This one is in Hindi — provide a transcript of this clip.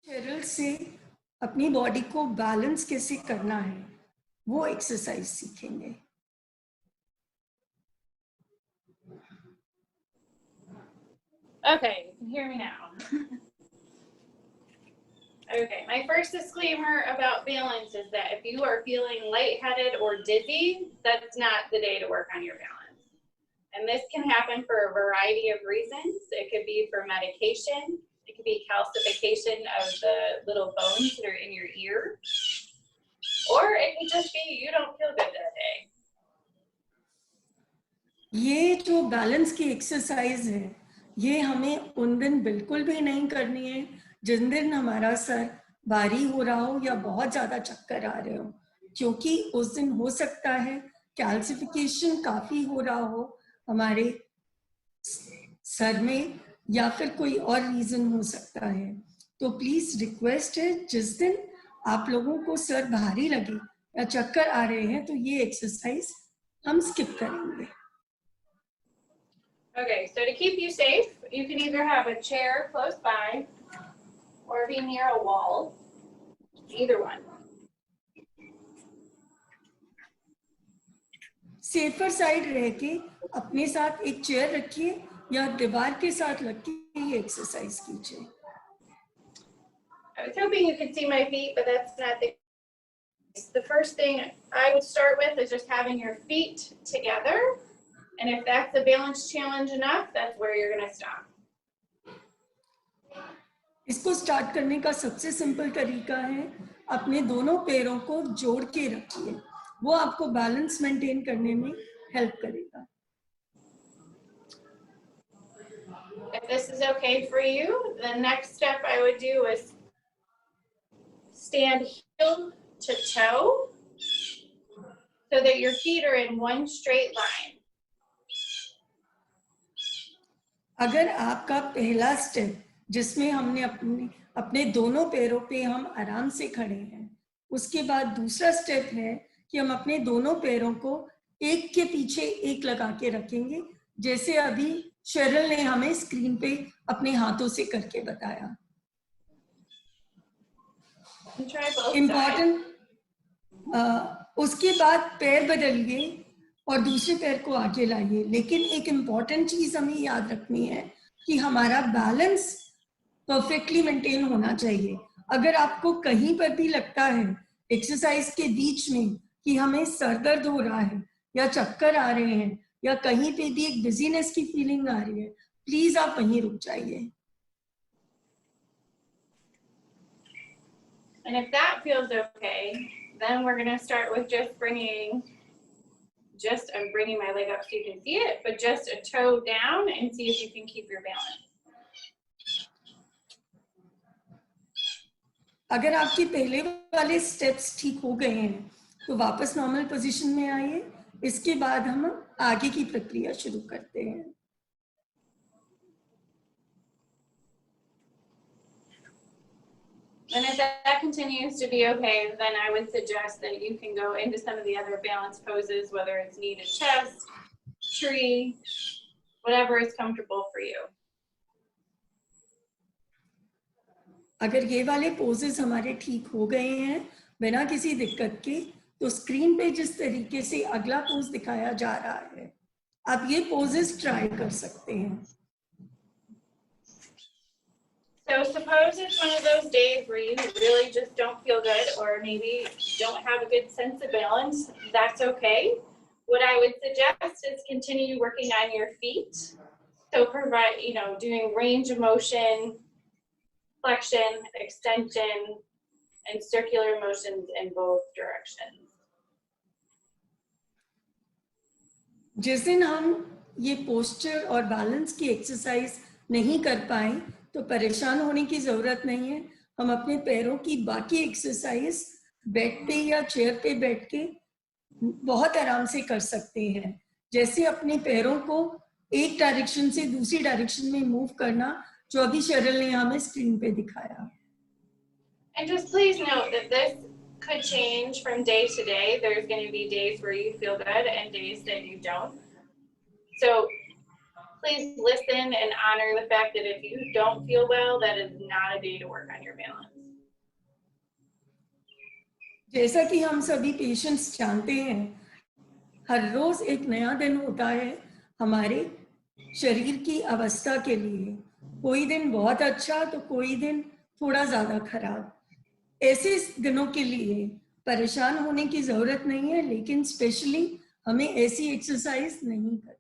शेरल से अपनी बॉडी को बैलेंस कैसे करना है वो एक्सरसाइज सीखेंगे। Okay, you can hear me now. Okay, my first disclaimer about balance is that if you are feeling lightheaded or dizzy, that's not the day to work on your balance. And this can happen for a variety of reasons. It could be for medication. It could be calcification of the little bones that are in your ear. Or it could just be you don't feel good that day. ये जो बैलेंस की एक्सरसाइज है ये हमें उन दिन बिल्कुल भी नहीं करनी है जिन दिन हमारा सर भारी हो रहा हो या बहुत ज्यादा चक्कर आ रहे हो, क्योंकि उस दिन हो सकता है कैल्सिफिकेशन काफी हो रहा हो हमारे सर में या फिर कोई और रीजन हो सकता है। तो प्लीज रिक्वेस्ट है जिस दिन आप लोगों को सर भारी लगे या चक्कर आ रहे हैं तो ये एक्सरसाइज हम स्किप करेंगे। Okay, so to keep you safe, you can either have a chair close by or be near a wall, either one. Safer side रह के अपने साथ एक चेयर रखिए या दीवार के साथ लग के ये एक्सरसाइज कीजिए। I was hoping you could see my feet, but that's not the case. The first thing I would start with is just having your feet together. And if that's a balance challenge enough, that's where you're going to stop. इसको स्टार्ट करने का सबसे सिंपल तरीका है अपने दोनों पैरों को जोड़ के रखिए, वो आपको बैलेंस मेंटेन करने में हेल्प करेगा। If this is okay for you, the next step I would do is stand heel to toe so that your feet are in one straight line. अगर आपका पहला स्टेप जिसमें हमने अपने दोनों पैरों पे हम आराम से खड़े हैं, उसके बाद दूसरा स्टेप है कि हम अपने दोनों पैरों को एक के पीछे एक लगा के रखेंगे, जैसे अभी शेरल ने हमें स्क्रीन पे अपने हाथों से करके बताया। इम्पॉर्टेंट, उसके बाद पैर बदलिए और दूसरे पैर को आगे लाइए, लेकिन एक इम्पॉर्टेंट चीज हमें याद रखनी है कि हमारा बैलेंस परफेक्टली मेंटेन होना चाहिए। अगर आपको कहीं पर भी लगता है एक्सरसाइज के बीच में कि हमें सर दर्द हो रहा है या चक्कर आ रहे हैं या कहीं पे भी एक डिजीनेस की फीलिंग आ रही है, प्लीज आप वहीं रुक जाइए। And if that feels okay, then we're going to start with I'm bringing my leg up so you can see it, but just a toe down and see if you can keep your balance. अगर आपके पहले वाले स्टेप्स ठीक हो गए हैं तो वापस नॉर्मल पोजीशन में आइए, इसके बाद हम आगे की प्रक्रिया शुरू करते हैं। And if that continues to be okay, then I would suggest that you can go into some of the other balance poses, whether it's knee to chest, tree, whatever is comfortable for you. अगर ये वाले पोजेस हमारे ठीक हो गए हैं बिना किसी दिक्कत के, तो स्क्रीन पे जिस तरीके से अगला पोज दिखाया जा रहा है आप ये पोजेस ट्राई कर सकते हैं। So suppose it's one of those days where you really just don't feel good, or maybe don't have a good sense of balance. That's okay. What I would suggest is continue working on your feet. So provide, doing range of motion, flexion, extension, and circular motions in both directions. जिस दिन हम ये पोस्चर और बैलेंस की एक्सरसाइज नहीं कर पाए तो परेशान होने की जरूरत नहीं है। हम अपने पैरों की बाकी एक्सरसाइज बेड पे या चेयर पे बैठ के बहुत आराम से कर सकते हैं, जैसे अपने पैरों को एक डायरेक्शन से दूसरी डायरेक्शन में मूव करना जो अभी शेरल ने हमें स्क्रीन पे दिखाया। And just please note that this could change from day to day. There's going to be days where you feel good and days that you don't. So please listen and honor the fact that if you don't feel well, that is not a day to work on your balance. जैसा कि हम सभी पेशेंट्स जानते हैं, हर रोज एक नया दिन होता है हमारे शरीर की अवस्था के लिए। कोई दिन बहुत अच्छा तो कोई दिन थोड़ा ज्यादा खराब। ऐसे दिनों के लिए परेशान होने की जरूरत नहीं है, लेकिन स्पेशली हमें ऐसी एक्सरसाइज नहीं करनी।